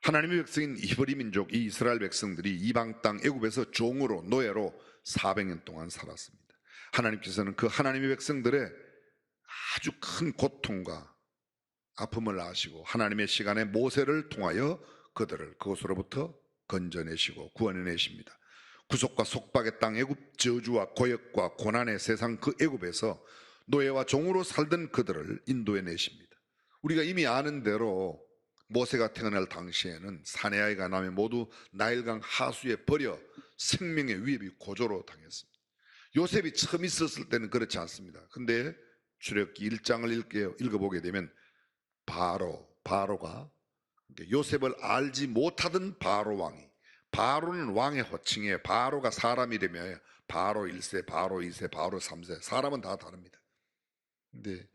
하나님의 백성인 히브리 민족, 이 이스라엘 백성들이 이방 땅 애굽에서 종으로, 노예로 400년 동안 살았습니다. 하나님께서는 그 하나님의 백성들의 아주 큰 고통과 아픔을 아시고 하나님의 시간에 모세를 통하여 그들을 그곳으로부터 건져내시고 구원해내십니다. 구속과 속박의 땅 애굽, 저주와 고역과 고난의 세상 그 애굽에서 노예와 종으로 살던 그들을 인도해내십니다. 우리가 이미 아는 대로 모세가 태어날 당시에는 사내 아이가 남에 모두 나일강 하수에 버려 생명의 위협이 고조로 당했습니다. 요셉이 처음 있었을 때는 그렇지 않습니다. 근데 출애굽기 1장을 읽어보게 되면 바로가 요셉을 알지 못하던 바로 왕이, 바로는 왕의 호칭이에요. 바로가 사람 이름이에요. 바로 1세, 바로 2세, 바로 3세. 사람은 다 다릅니다. 근데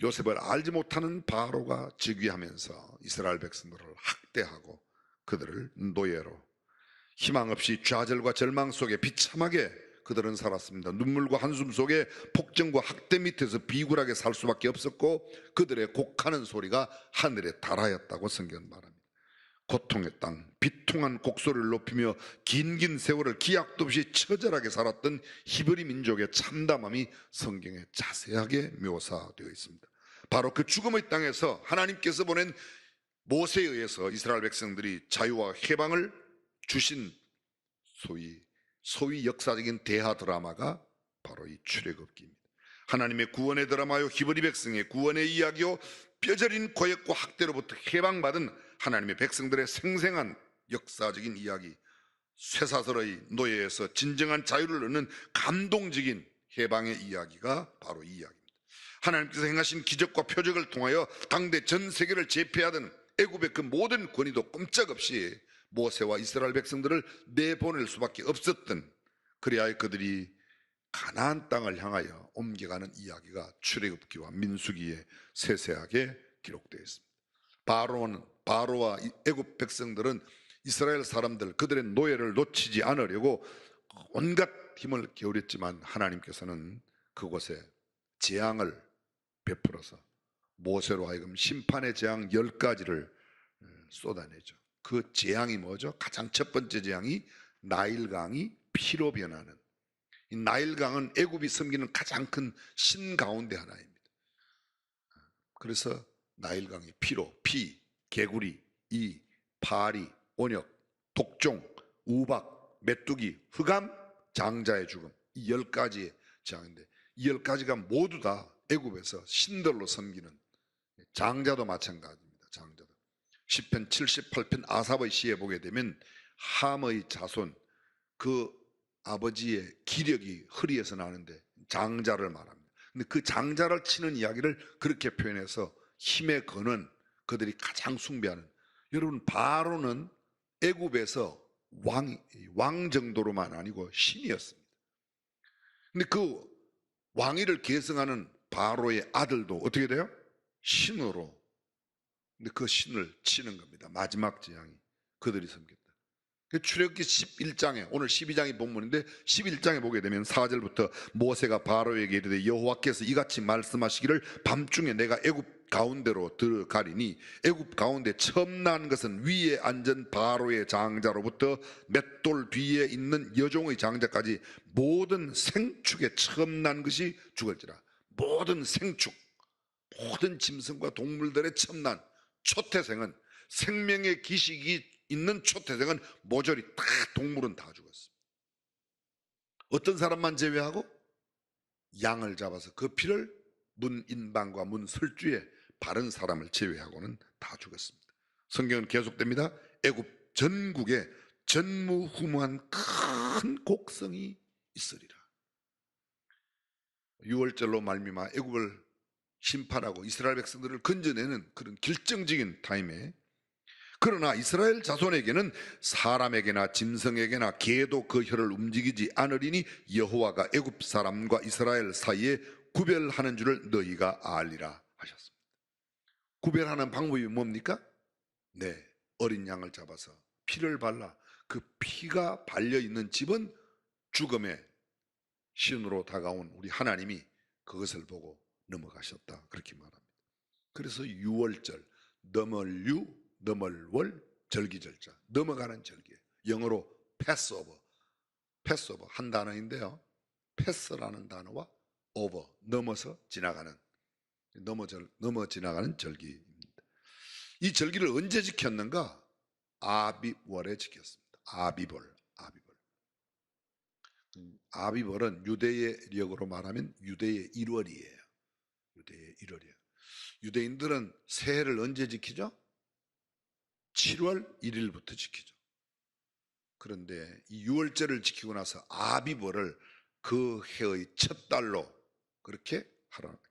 요셉을 알지 못하는 바로가 즉위하면서 이스라엘 백성들을 학대하고 그들을 노예로 희망 없이 좌절과 절망 속에 비참하게 그들은 살았습니다. 눈물과 한숨 속에 폭정과 학대 밑에서 비굴하게 살 수밖에 없었고 그들의 곡하는 소리가 하늘에 달하였다고 성경은 말합니다. 고통의 땅, 비통한 곡소리를 높이며 긴 세월을 기약도 없이 처절하게 살았던 히브리 민족의 참담함이 성경에 자세하게 묘사되어 있습니다. 바로 그 죽음의 땅에서 하나님께서 보낸 모세에 의해서 이스라엘 백성들이 자유와 해방을 주신 소위 역사적인 대하 드라마가 바로 이 출애굽기입니다. 하나님의 구원의 드라마요, 히브리 백성의 구원의 이야기요, 뼈저린 고역과 학대로부터 해방받은 하나님의 백성들의 생생한 역사적인 이야기, 쇠사슬의 노예에서 진정한 자유를 얻는 감동적인 해방의 이야기가 바로 이 이야기입니다. 하나님께서 행하신 기적과 표적을 통하여 당대 전 세계를 제패하던 애굽의 그 모든 권위도 꼼짝없이 모세와 이스라엘 백성들을 내보낼 수밖에 없었던, 그래야 그들이 가나안 땅을 향하여 옮겨가는 이야기가 출애굽기와 민수기에 세세하게 기록되어 있습니다. 바로와 애굽 백성들은 이스라엘 사람들, 그들의 노예를 놓치지 않으려고 온갖 힘을 기울였지만 하나님께서는 그곳에 재앙을 베풀어서 모세로 하여금 심판의 재앙 10가지를 쏟아내죠. 그 재앙이 뭐죠? 가장 첫 번째 재앙이 나일강이 피로 변하는, 이 나일강은 애굽이 섬기는 가장 큰 신 가운데 하나입니다. 그래서 나일강이 피로, 개구리, 파리, 온역, 독종, 우박, 메뚜기, 흑암, 장자의 죽음, 이 10가지의 재앙인데 이 10가지가 모두 다 애굽에서 신들로 섬기는, 장자도 마찬가지입니다. 장자도. 시편 78편 아삽의 시에 보게 되면 함의 자손, 그 아버지의 기력이 허리에서 나는데 장자를 말합니다. 근데 그 장자를 치는 이야기를 그렇게 표현해서 힘에 거는, 그들이 가장 숭배하는, 여러분 바로는 애굽에서 왕 정도로만 아니고 신이었습니다. 근데 그 왕위를 계승하는 바로의 아들도 어떻게 돼요? 신으로. 근데 그 신을 치는 겁니다. 마지막 재앙이 그들이 섬겼다. 출애굽기 11장에, 오늘 12장이 본문인데 11장에 보게 되면 4절부터 모세가 바로에게 이르되 여호와께서 이같이 말씀하시기를 밤중에 내가 애굽 가운데로 들어가리니 애굽 가운데 처음 난 것은 위에 앉은 바로의 장자로부터 맷돌 뒤에 있는 여종의 장자까지 모든 생축에 처음 난 것이 죽을지라. 모든 생축, 모든 짐승과 동물들의 처음 난 초태생은, 생명의 기식이 있는 초태생은 모조리 다, 동물은 다 죽었습니다. 어떤 사람만 제외하고 양을 잡아서 그 피를 문 인방과 문 설주에 바른 사람을 제외하고는 다 죽었습니다. 성경은 계속됩니다. 애굽 전국에 전무후무한 큰 곡성이 있으리라. 6월절로 말미암아 애굽을 심판하고 이스라엘 백성들을 건져내는 그런 결정적인 타임에, 그러나 이스라엘 자손에게는 사람에게나 짐승에게나 개도 그 혀를 움직이지 않으리니 여호와가 애굽 사람과 이스라엘 사이에 구별하는 줄을 너희가 알리라 하셨습니다. 구별하는 방법이 뭡니까? 네, 어린 양을 잡아서 피를 발라 그 피가 발려있는 집은 죽음의 신으로 다가온 우리 하나님이 그것을 보고 넘어가셨다, 그렇게 말합니다. 그래서 유월절, 너멀유, 너멀월, 절기절자, 넘어가는 절기예요. 영어로 패스오버. 패스오버 한 단어인데요. 패스라는 단어와 오버, 넘어서 지나가는, 넘어 지나가는 절기입니다. 이 절기를 언제 지켰는가? 아비월에 지켰습니다. 아비월. 아비월은 유대의 력으로 말하면 유대의 1월이에요. 유대의 1월이에요. 유대인들은 새해를 언제 지키죠? 7월 1일부터 지키죠. 그런데 이 6월절을 지키고 나서 아비월을 그 해의 첫 달로 그렇게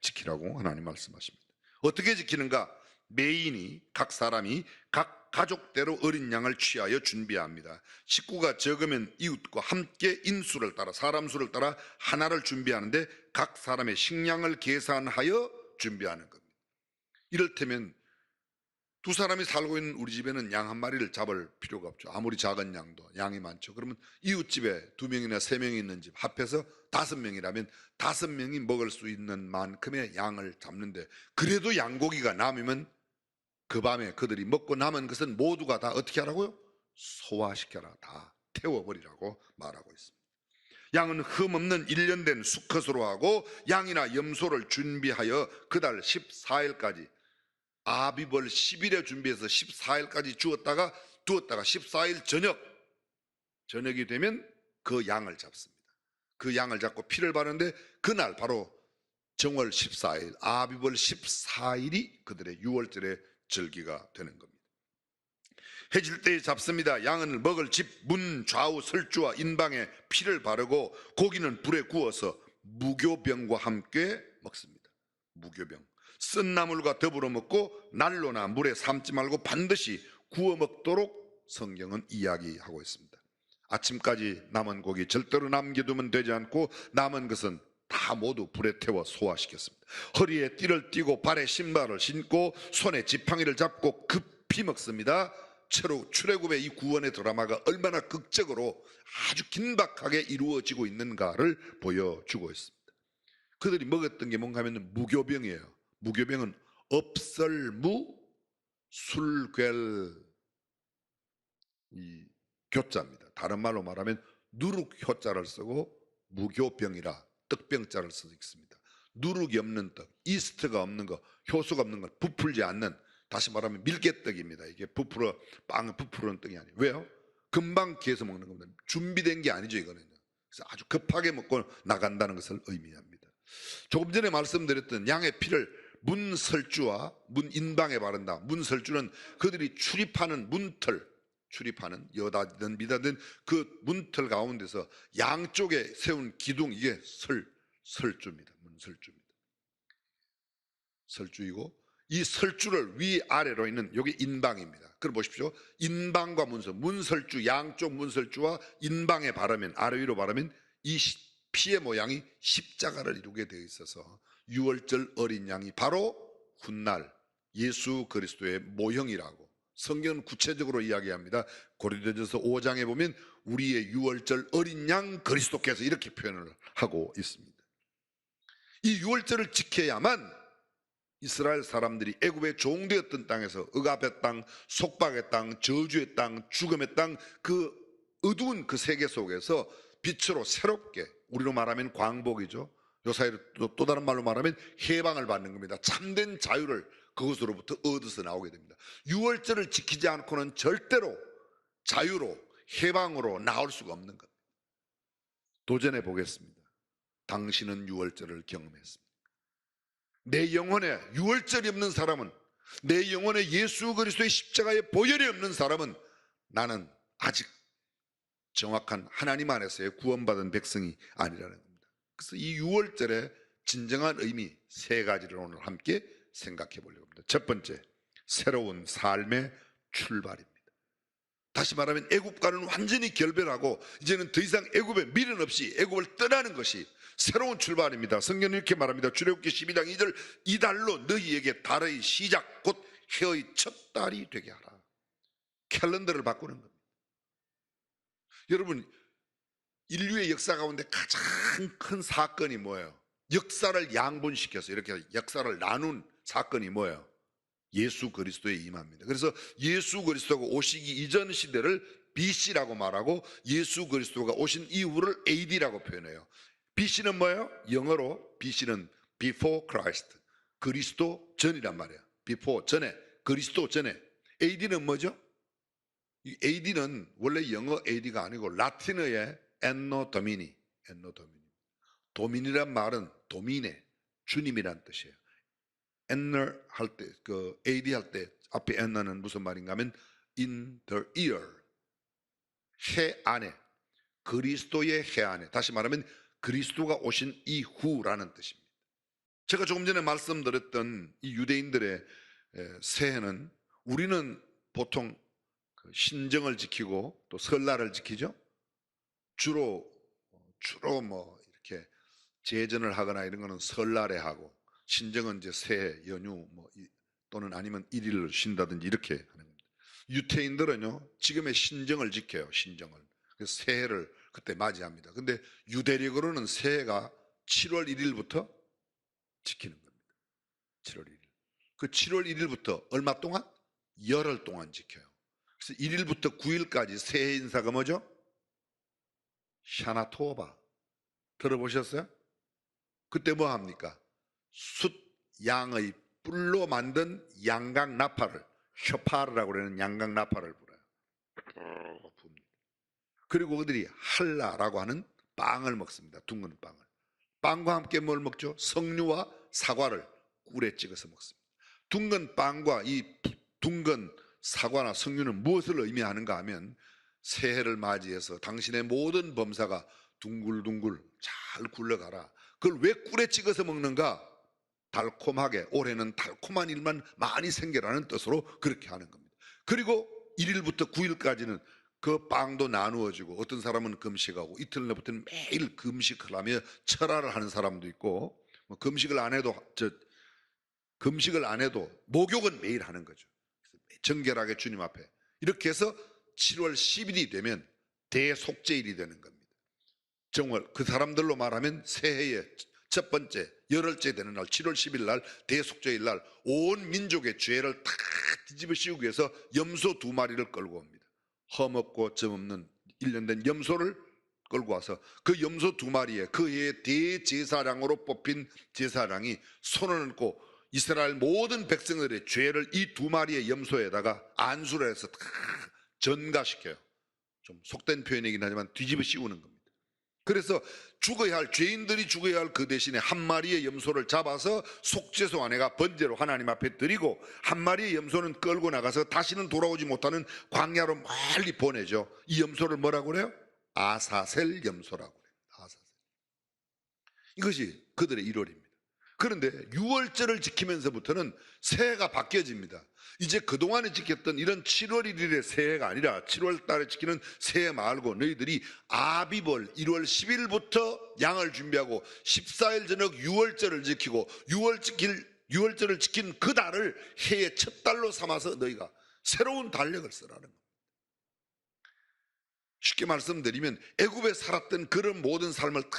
지키라고 하나님 말씀하십니다. 어떻게 지키는가? 매인이, 각 사람이 각 가족대로 어린 양을 취하여 준비합니다. 식구가 적으면 이웃과 함께 인수를 따라, 사람 수를 따라 하나를 준비하는데 각 사람의 식량을 계산하여 준비하는 겁니다. 이를테면 두 사람이 살고 있는 우리 집에는 양 한 마리를 잡을 필요가 없죠. 아무리 작은 양도 양이 많죠. 그러면 이웃집에 2명이나 3명이 있는 집 합해서 5명이라면 5명이 먹을 수 있는 만큼의 양을 잡는데, 그래도 양고기가 남으면 그 밤에 그들이 먹고 남은 것은 모두가 다 어떻게 하라고요? 소화시켜라, 다 태워버리라고 말하고 있습니다. 양은 흠없는 1년 된 수컷으로 하고 양이나 염소를 준비하여 그달 14일까지, 아비벌 10일에 준비해서 14일까지 두었다가 14일 저녁이 되면 그 양을 잡습니다. 그 양을 잡고 피를 바르는데 그날 바로 정월 14일, 아비벌 14일이 그들의 6월절의 절기가 되는 겁니다. 해질 때에 잡습니다. 양은 먹을 집 문 좌우 설주와 인방에 피를 바르고 고기는 불에 구워서 무교병과 함께 먹습니다. 무교병. 쓴 나물과 더불어 먹고 난로나 물에 삶지 말고 반드시 구워 먹도록 성경은 이야기하고 있습니다. 아침까지 남은 고기 절대로 남겨두면 되지 않고 남은 것은 다 모두 불에 태워 소화시켰습니다. 허리에 띠를 띠고 발에 신발을 신고 손에 지팡이를 잡고 급히 먹습니다. 출애굽의 이 구원의 드라마가 얼마나 극적으로 아주 긴박하게 이루어지고 있는가를 보여주고 있습니다. 그들이 먹었던 게 뭔가 하면 무교병이에요. 무교병은 업설무 술괴 이 교자입니다. 다른 말로 말하면 누룩효자를 쓰고 무교병이라 떡병자를 쓰고 있습니다. 누룩이 없는 떡, 이스트가 없는 거, 효소가 없는 것, 부풀지 않는, 다시 말하면 밀개떡입니다. 이게 빵은 부풀어는 떡이 아니에요. 왜요? 금방 기해서 먹는 겁니다. 준비된 게 아니죠, 이거는. 그래서 아주 급하게 먹고 나간다는 것을 의미합니다. 조금 전에 말씀드렸던 양의 피를 문설주와 문인방에 바른다. 문설주는 그들이 출입하는 문틀, 출입하는 여다든 미다든 그 문틀 가운데서 양쪽에 세운 기둥, 이게 설주입니다. 문설주입니다. 설주이고 이 설주를 위아래로 있는 여기 인방입니다. 그럼 보십시오. 인방과 문설주 양쪽 문설주와 인방에 바르면, 아래 위로 바르면 이 피의 모양이 십자가를 이루게 되어 있어서 6월절 어린 양이 바로 훗날 예수 그리스도의 모형이라고 성경은 구체적으로 이야기합니다. 고린도전서 5장에 보면 우리의 6월절 어린 양 그리스도께서 이렇게 표현을 하고 있습니다. 이 6월절을 지켜야만 이스라엘 사람들이 애굽의 종되었던 땅에서 억압의 땅, 속박의 땅, 저주의 땅, 죽음의 땅, 그 어두운 그 세계 속에서 빛으로 새롭게, 우리로 말하면 광복이죠. 요사이로 또 다른 말로 말하면 해방을 받는 겁니다. 참된 자유를 그것으로부터 얻어서 나오게 됩니다. 6월절을 지키지 않고는 절대로 자유로, 해방으로 나올 수가 없는 겁니다. 도전해 보겠습니다. 당신은 6월절을 경험했습니다. 내 영혼에 6월절이 없는 사람은, 내 영혼에 예수 그리스도의 십자가의 보혈이 없는 사람은 나는 아직 정확한 하나님 안에서의 구원받은 백성이 아니라는 겁니다. 그래서 이 6월절의 진정한 의미 3가지를 오늘 함께 생각해 보려고 합니다. 첫 번째, 새로운 삶의 출발입니다. 다시 말하면 애굽과는 완전히 결별하고 이제는 더 이상 애굽에 미련 없이 애굽을 떠나는 것이 새로운 출발입니다. 성경은 이렇게 말합니다. 출애굽기 12장 2절, 이 달로 너희에게 달의 시작 곧 해의 첫 달이 되게 하라. 캘린더를 바꾸는 겁니다. 여러분, 인류의 역사 가운데 가장 큰 사건이 뭐예요? 역사를 양분시켜서 이렇게 역사를 나눈 사건이 뭐예요? 예수 그리스도에 임합니다. 그래서 예수 그리스도가 오시기 이전 시대를 BC라고 말하고 예수 그리스도가 오신 이후를 AD라고 표현해요. BC는 뭐예요? 영어로 BC는 Before Christ, 그리스도 전이란 말이에요. Before, 전에, 그리스도 전에. AD는 뭐죠? 이 AD는 원래 영어 AD가 아니고 라틴어의 Anno Domini, Anno Domini. 도민이란 말은 도미네, 주님이란 뜻이에요. Anno 할 때, 그 AD 할 때 앞에 Anno는 무슨 말인가 하면 in the year, 해 안에, 그리스도의 해 안에. 다시 말하면 그리스도가 오신 이후라는 뜻입니다. 제가 조금 전에 말씀드렸던 이 유대인들의 새해는 우리는 보통 신정을 지키고 또 설날을 지키죠. 주로 뭐 이렇게 제전을 하거나 이런 거는 설날에 하고, 신정은 이제 새해 연휴 뭐 또는 아니면 일일을 쉰다든지 이렇게 하는 겁니다. 유태인들은요 지금의 신정을 지켜요. 신정을. 그래서 새해를 그때 맞이합니다. 근데 유대력으로는 새해가 7월 1일부터 지키는 겁니다. 7월 1일. 그 7월 1일부터 얼마 동안? 열흘 동안 지켜요. 그래서 1일부터 9일까지 새해 인사가 뭐죠? 샤나토바. 들어보셨어요? 그때 뭐 합니까? 숫 양의 뿔로 만든 양각 나팔을, 쇼파르라고 그러는 양각 나팔을 불어요. 그리고 그들이 할라라고 하는 빵을 먹습니다. 둥근 빵을. 빵과 함께 뭘 먹죠? 석류와 사과를 꿀에 찍어서 먹습니다. 둥근 빵과 이 둥근 사과나 석류는 무엇을 의미하는가 하면 새해를 맞이해서 당신의 모든 범사가 둥글둥글 잘 굴러가라. 그걸 왜 꿀에 찍어서 먹는가? 달콤하게, 올해는 달콤한 일만 많이 생겨라는 뜻으로 그렇게 하는 겁니다. 그리고 1일부터 9일까지는 그 빵도 나누어지고, 어떤 사람은 금식하고, 이튿날부터는 매일 금식을 하며 철화를 하는 사람도 있고, 금식을 안 해도 목욕은 매일 하는 거죠. 정결하게 주님 앞에. 이렇게 해서 7월 10일이 되면 대속죄일이 되는 겁니다. 정월, 그 사람들로 말하면 새해의 첫 번째 열흘째 되는 날 7월 10일 날 대속죄일 날 온 민족의 죄를 다 뒤집어 씌우기 위해서 염소 2마리를 끌고 옵니다. 험없고 점없는 1년 된 염소를 끌고 와서 그 염소 2마리에 그 해의 대제사장으로 뽑힌 제사장이 손을 얹고 이스라엘 모든 백성들의 죄를 이 2마리의 염소에다가 안수를 해서 다 전가시켜요. 좀 속된 표현이긴 하지만 뒤집어 씌우는 겁니다. 그래서 죽어야 할, 죄인들이 죽어야 할 그 대신에 한 마리의 염소를 잡아서 속죄소 안에가 번제로 하나님 앞에 드리고, 한 마리의 염소는 끌고 나가서 다시는 돌아오지 못하는 광야로 멀리 보내죠. 이 염소를 뭐라고 그래요? 아사셀 염소라고 그래요. 아사셀. 이것이 그들의 1월입니다. 그런데 6월절을 지키면서부터는 새해가 바뀌어집니다. 이제 그동안에 지켰던 이런 7월 1일의 새해가 아니라 7월 달에 지키는 새해 말고 너희들이 아비벌 1월 10일부터 양을 준비하고 14일 저녁 6월절을 지키고 6월절을 지킨 그 달을 해의 첫 달로 삼아서 너희가 새로운 달력을 쓰라는 겁니다. 쉽게 말씀드리면 애굽에 살았던 그런 모든 삶을 다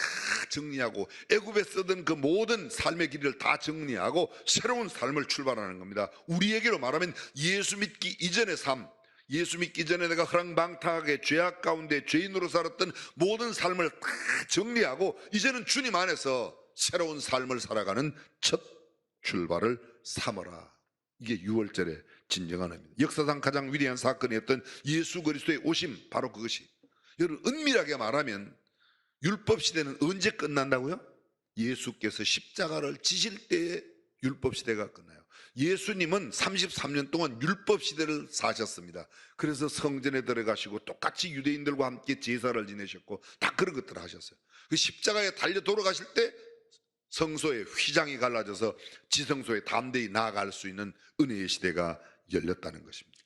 정리하고, 애굽에 쓰던 그 모든 삶의 길을 다 정리하고 새로운 삶을 출발하는 겁니다. 우리에게로 말하면 예수 믿기 이전의 삶, 예수 믿기 전에 내가 허랑방탕하게 죄악 가운데 죄인으로 살았던 모든 삶을 다 정리하고 이제는 주님 안에서 새로운 삶을 살아가는 첫 출발을 삼어라. 이게 6월절의 진정한 의미입니다. 역사상 가장 위대한 사건이었던 예수 그리스도의 오심, 바로 그것이, 여러분 은밀하게 말하면 율법 시대는 언제 끝난다고요? 예수께서 십자가를 지실 때에 율법 시대가 끝나요. 예수님은 33년 동안 율법 시대를 사셨습니다. 그래서 성전에 들어가시고 똑같이 유대인들과 함께 제사를 지내셨고 다 그런 것들을 하셨어요. 그 십자가에 달려 돌아가실 때 성소의 휘장이 갈라져서 지성소에 담대히 나아갈 수 있는 은혜의 시대가 열렸다는 것입니다.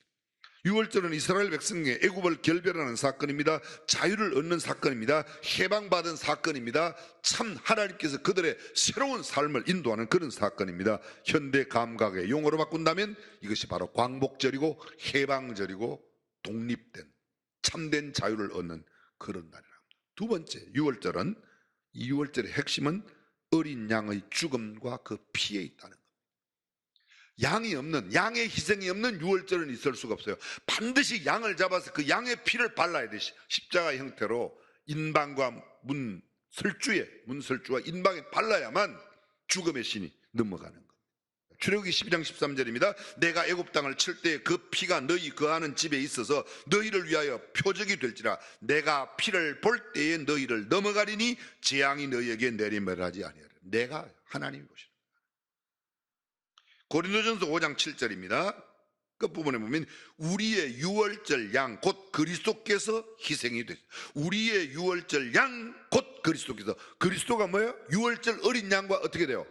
6월절은 이스라엘 백성의 애굽을 결별하는 사건입니다. 자유를 얻는 사건입니다. 해방받은 사건입니다. 참 하나님께서 그들의 새로운 삶을 인도하는 그런 사건입니다. 현대 감각의 용어로 바꾼다면 이것이 바로 광복절이고 해방절이고 독립된 참된 자유를 얻는 그런 날이랍니다. 두 번째 6월절은, 이 6월절의 핵심은 어린 양의 죽음과 그 피에 있다는 겁니다. 양이 없는, 양의 희생이 없는 유월절은 있을 수가 없어요. 반드시 양을 잡아서 그 양의 피를 발라야 돼. 십자가 형태로 인방과 문설주와 인방에 발라야만 죽음의 신이 넘어가는 거예요. 출애굽기 12장 13절입니다. 내가 애굽 땅을 칠 때 그 피가 너희 거하는 집에 있어서 너희를 위하여 표적이 될지라. 내가 피를 볼 때에 너희를 넘어가리니 재앙이 너희에게 내리멸하지 아니하리라. 내가 하나님이 보시라. 고린도전서 5장 7절입니다. 끝부분에 보면 우리의 유월절 양 곧 그리스도께서 희생이 됐어요. 우리의 유월절 양 곧 그리스도께서. 그리스도가 뭐예요? 유월절 어린 양과 어떻게 돼요?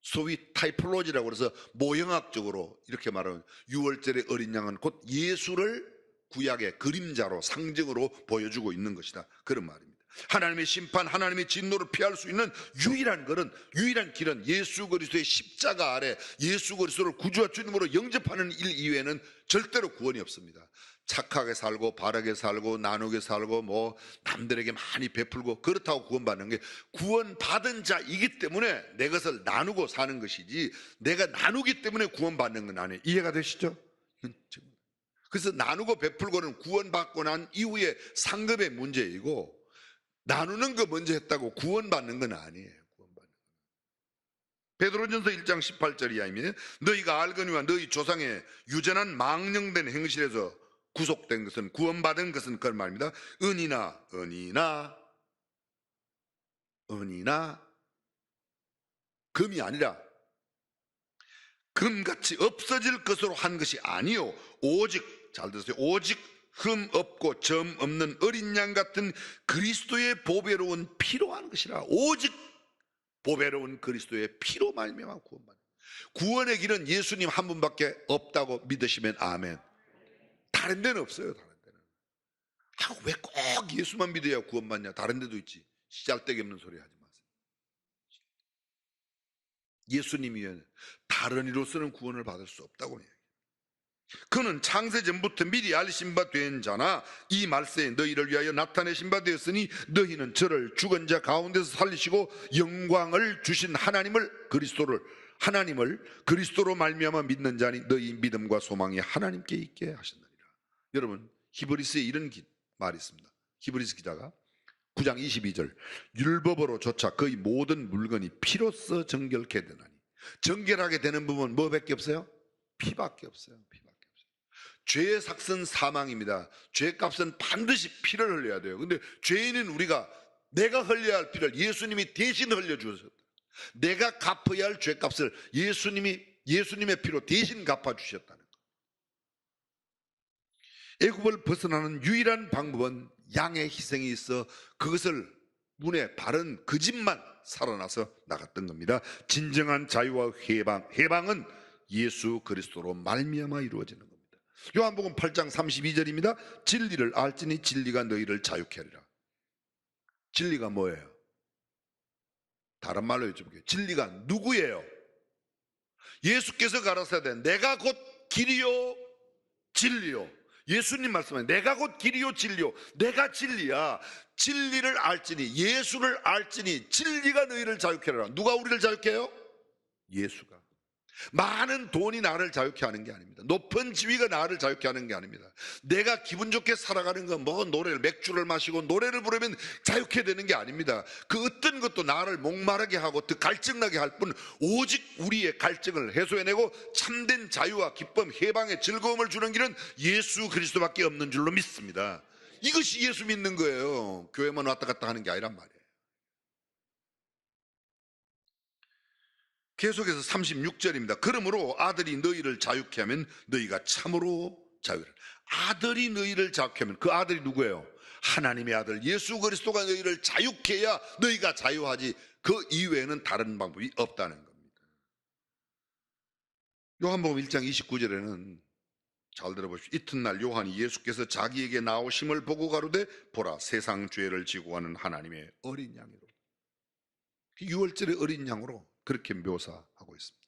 소위 타이폴로지라고 해서 모형학적으로 이렇게 말하면 유월절의 어린 양은 곧 예수를 구약의 그림자로 상징으로 보여주고 있는 것이다, 그런 말입니다. 하나님의 심판, 하나님의 진노를 피할 수 있는 유일한 길은 예수 그리스도의 십자가 아래 예수 그리스도를 구주와 주님으로 영접하는 일 이외에는 절대로 구원이 없습니다. 착하게 살고 바르게 살고 나누게 살고 뭐 남들에게 많이 베풀고 그렇다고 구원받는 게, 구원받은 자이기 때문에 내 것을 나누고 사는 것이지 내가 나누기 때문에 구원받는 건 아니에요. 이해가 되시죠? 그래서 나누고 베풀고는 구원받고 난 이후에 상급의 문제이고, 나누는 거 먼저 했다고 구원받는 건 아니에요. 베드로전서 1장 18절 이하입니다. 너희가 알거니와 너희 조상의 유전한 망령된 행실에서 구속된 것은, 구원받은 것은 그런 말입니다. 은이나 금이 아니라 금같이 없어질 것으로 한 것이 아니요 오직, 잘 들으세요, 오직 흠 없고 점 없는 어린 양 같은 그리스도의 보배로운 피로 하는 것이라. 오직 보배로운 그리스도의 피로 말미암아 구원받는, 구원의 길은 예수님 한 분밖에 없다고 믿으시면 아멘. 다른 데는 없어요. 다른 데는. 왜 꼭 예수만 믿어야 구원받냐? 다른 데도 있지. 씨알데기 없는 소리 하지 마세요. 예수님이 다른 이로서는 구원을 받을 수 없다고 해요. 그는 창세전부터 미리 알신 바 된 자나 이 말세에 너희를 위하여 나타내신 바 되었으니 너희는 저를 죽은 자 가운데서 살리시고 영광을 주신 하나님을 그리스도로 말미암아 믿는 자니 너희 믿음과 소망이 하나님께 있게 하신다니라. 여러분, 히브리스에 이런 말이 있습니다. 히브리스 기자가 9장 22절, 율법으로조차 거의 모든 물건이 피로써 정결케 되나니. 정결하게 되는 부분은 뭐밖에 없어요? 피밖에 없어요. 죄의 삭은 사망입니다. 죄값은 반드시 피를 흘려야 돼요. 근데 죄인은 우리가, 내가 흘려야 할 피를 예수님이 대신 흘려주셨다. 내가 갚아야 할 죄값을 예수님의 피로 대신 갚아주셨다는 것. 애굽을 벗어나는 유일한 방법은 양의 희생이 있어 그것을 문에 바른 그 집만 살아나서 나갔던 겁니다. 진정한 자유와 해방은 예수 그리스도로 말미암아 이루어지는 겁니다. 요한복음 8장 32절입니다. 진리를 알지니 진리가 너희를 자유케 하리라. 진리가 뭐예요? 다른 말로 여쭤볼게요. 진리가 누구예요? 예수께서 가라사대 돼. 내가 곧 길이요 진리요. 예수님 말씀에 내가 곧 길이요 진리요. 내가 진리야. 진리를 알지니, 예수를 알지니 진리가 너희를 자유케 하리라. 누가 우리를 자유케 해요? 예수가. 많은 돈이 나를 자유케 하는 게 아닙니다. 높은 지위가 나를 자유케 하는 게 아닙니다. 내가 기분 좋게 살아가는 건 뭐 맥주를 마시고 노래를 부르면 자유케 되는 게 아닙니다. 그 어떤 것도 나를 목마르게 하고 더 갈증나게 할 뿐, 오직 우리의 갈증을 해소해내고 참된 자유와 기쁨, 해방의 즐거움을 주는 길은 예수 그리스도밖에 없는 줄로 믿습니다. 이것이 예수 믿는 거예요. 교회만 왔다 갔다 하는 게 아니란 말이에요. 계속해서 36절입니다. 그러므로 아들이 너희를 자유케 하면 너희가 참으로 자유를. 아들이 너희를 자유케 하면, 그 아들이 누구예요? 하나님의 아들 예수 그리스도가 너희를 자유케 해야 너희가 자유하지, 그 이외에는 다른 방법이 없다는 겁니다. 요한복음 1장 29절에는 잘 들어보십시오. 이튿날 요한이 예수께서 자기에게 나오심을 보고 가로되 보라, 세상 죄를 지고 가는 하나님의 어린 양이로. 유월절의 어린 양으로 그렇게 묘사하고 있습니다.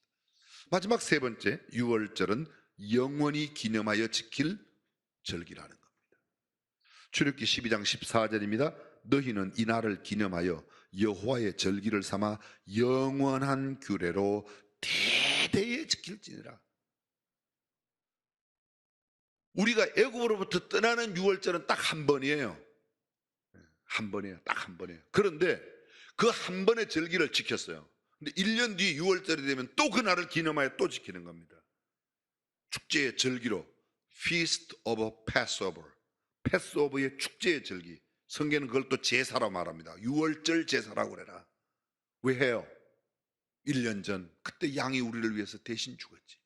마지막 세 번째, 유월절은 영원히 기념하여 지킬 절기라는 겁니다. 출애굽기 12장 14절입니다. 너희는 이 날을 기념하여 여호와의 절기를 삼아 영원한 규례로 대대에 지킬지니라. 우리가 애굽으로부터 떠나는 유월절은 딱 한 번이에요. 한 번이에요. 딱 한 번이에요. 그런데 그 한 번의 절기를 지켰어요. 근데 1년 뒤 유월절이 되면 또 그 날을 기념하여 또 지키는 겁니다. 축제의 절기로 Feast of Passover, 패스오버의 축제의 절기. 성경은 그걸 또 제사라고 말합니다. 유월절 제사라고 그래라. 왜 해요? 1년 전 그때 양이 우리를 위해서 대신 죽었지.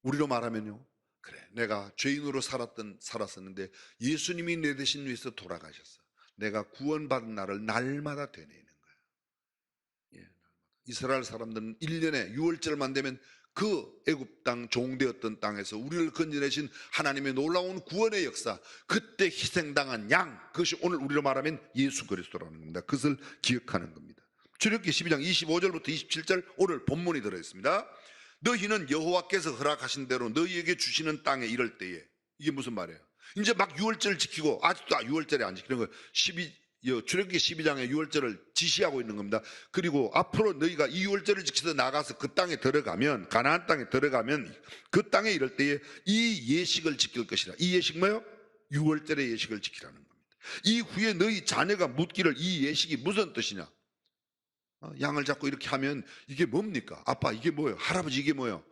우리로 말하면요, 그래, 내가 죄인으로 살았었는데 예수님이 내 대신 위해서 돌아가셨어. 내가 구원받은 날을 날마다 되뇌는 거야. 예, 이스라엘 사람들은 1년에 유월절만 되면 그 애굽 땅, 종되었던 땅에서 우리를 건져내신 하나님의 놀라운 구원의 역사, 그때 희생당한 양, 그것이 오늘 우리로 말하면 예수 그리스도라는 겁니다. 그것을 기억하는 겁니다. 출애굽기 12장 25절부터 27절 오늘 본문이 들어있습니다. 너희는 여호와께서 허락하신 대로 너희에게 주시는 땅에 이를 때에, 이게 무슨 말이에요? 이제 막 유월절 지키고 아직도 유월절에 안 지키는 거예요. 출애굽기 12장에 유월절을 지시하고 있는 겁니다. 그리고 앞으로 너희가 이 유월절을 지켜서 나가서 그 땅에 들어가면, 가나안 땅에 들어가면 그 땅에 이를 때에 이 예식을 지킬 것이라. 이 예식 뭐예요? 유월절의 예식을 지키라는 겁니다. 이후에 너희 자녀가 묻기를 이 예식이 무슨 뜻이냐? 양을 잡고 이렇게 하면 이게 뭡니까? 아빠 이게 뭐예요? 할아버지 이게 뭐예요?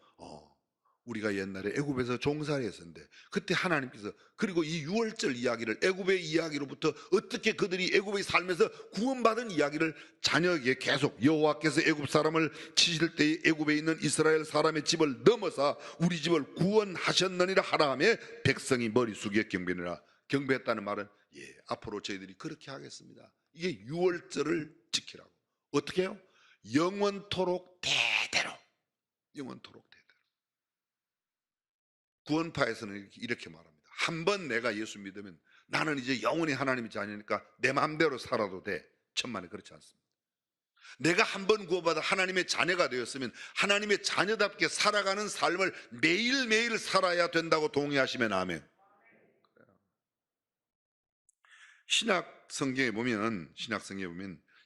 우리가 옛날에 애굽에서 종살이 했었는데 그때 하나님께서, 그리고 이 유월절 이야기를, 애굽의 이야기로부터 어떻게 그들이 애굽에 살면서 구원받은 이야기를 자녀에게 계속, 여호와께서 애굽 사람을 치실 때에 애굽에 있는 이스라엘 사람의 집을 넘어서 우리 집을 구원하셨느니라 하라 하며 백성이 머리 숙여 경배하니라. 경배했다는 말은 앞으로 저희들이 그렇게 하겠습니다. 이게 유월절을 지키라고. 어떻게 해요? 영원토록 대대로, 영원토록 대대로. 구원파에서는 이렇게 말합니다. 한 번 내가 예수 믿으면 나는 이제 영원히 하나님의 자녀니까 내 마음대로 살아도 돼. 천만에 그렇지 않습니다. 내가 한 번 구원받아 하나님의 자녀가 되었으면 하나님의 자녀답게 살아가는 삶을 매일매일 살아야 된다고 동의하시면 아멘. 신약 성경에 보면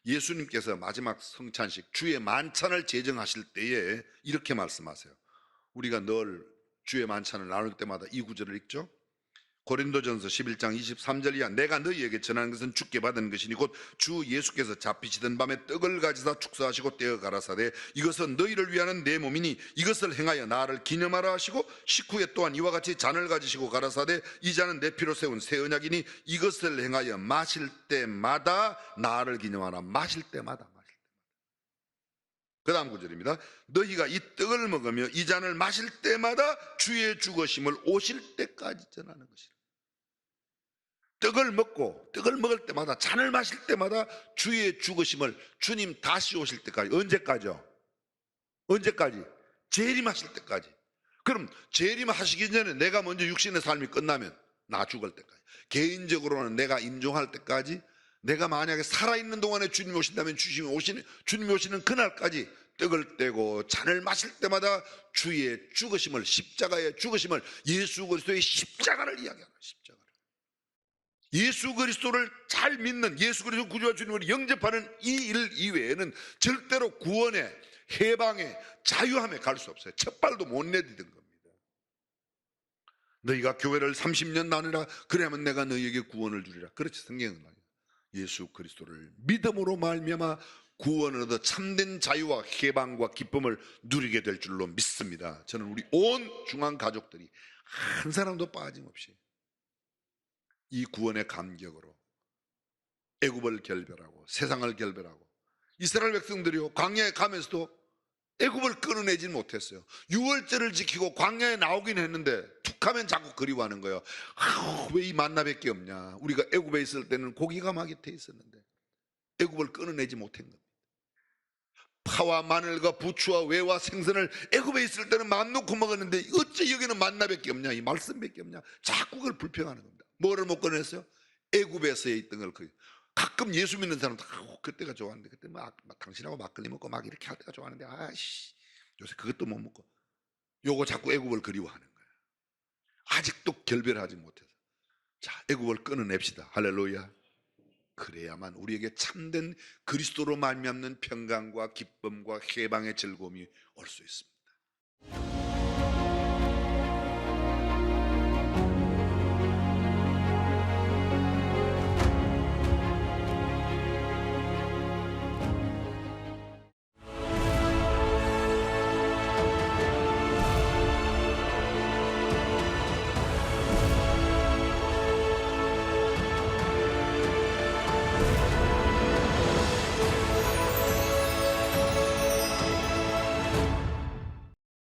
예수님께서 마지막 성찬식, 주의 만찬을 제정하실 때에 이렇게 말씀하세요. 우리가 늘 주의 만찬을 나눌 때마다 이 구절을 읽죠. 고린도전서 11장 23절 이하, 내가 너희에게 전하는 것은 주께 받은 것이니 곧 주 예수께서 잡히시던 밤에 떡을 가지사 축사하시고 떼어 가라사대 이것은 너희를 위하는 내 몸이니 이것을 행하여 나를 기념하라 하시고 식후에 또한 이와 같이 잔을 가지시고 가라사대 이 잔은 내 피로 세운 새 언약이니 이것을 행하여 마실 때마다 나를 기념하라. 마실 때마다. 그 다음 구절입니다. 너희가 이 떡을 먹으며 이 잔을 마실 때마다 주의 죽으심을 오실 때까지 전하는 것이라. 떡을 먹을 때마다, 잔을 마실 때마다 주의 죽으심을, 주님 다시 오실 때까지. 언제까지요? 언제까지? 재림하실 때까지. 그럼 재림하시기 전에 내가 먼저 육신의 삶이 끝나면 나 죽을 때까지, 개인적으로는 내가 임종할 때까지, 내가 만약에 살아있는 동안에 주님이 오신다면 주님이 오시는 그날까지 떡을 떼고 잔을 마실 때마다 주의 죽으심을, 십자가의 죽으심을, 예수 그리스도의 십자가를 이야기하는, 십자가를. 예수 그리스도를 잘 믿는, 예수 그리스도 구주와 주님을 영접하는 이 일 이외에는 절대로 구원에, 해방에, 자유함에 갈 수 없어요. 첫 발도 못 내디딘 겁니다. 너희가 교회를 30년 나누라, 그래야만 내가 너희에게 구원을 주리라. 그렇지, 성경은 말이에요. 예수 그리스도를 믿음으로 말미암아 구원을 얻어 참된 자유와 해방과 기쁨을 누리게 될 줄로 믿습니다. 저는 우리 온 중앙 가족들이 한 사람도 빠짐없이 이 구원의 감격으로 애굽을 결별하고 세상을 결별하고, 이스라엘 백성들이요 광야에 가면서도 애굽을 끊어내지 못했어요. 유월절을 지키고 광야에 나오긴 했는데 툭하면 자꾸 그리워하는 거예요. 왜 이 만나밖에 없냐. 우리가 애굽에 있을 때는 고기가 막 곁에 있었는데 애굽을 끊어내지 못한 겁니다. 파와 마늘과 부추와 외와 생선을 애굽에 있을 때는 마음 놓고 먹었는데 어째 여기는 만나밖에 없냐, 이 말씀밖에 없냐. 자꾸 그걸 불평하는 겁니다. 뭐를 못 꺼냈어요? 애굽에서 있던 걸. 가끔 예수 믿는 사람들 그때가 좋았는데, 그때 막 당신하고 막걸리 먹고 막 이렇게 할 때가 좋았는데, 아이씨 요새 그것도 못 먹고, 요거 자꾸 애굽을 그리워하는 거예요. 아직도 결별하지 못해서. 자, 애굽을 끊어냅시다. 할렐루야. 그래야만 우리에게 참된 그리스도로 말미암는 평강과 기쁨과 해방의 즐거움이 올 수 있습니다.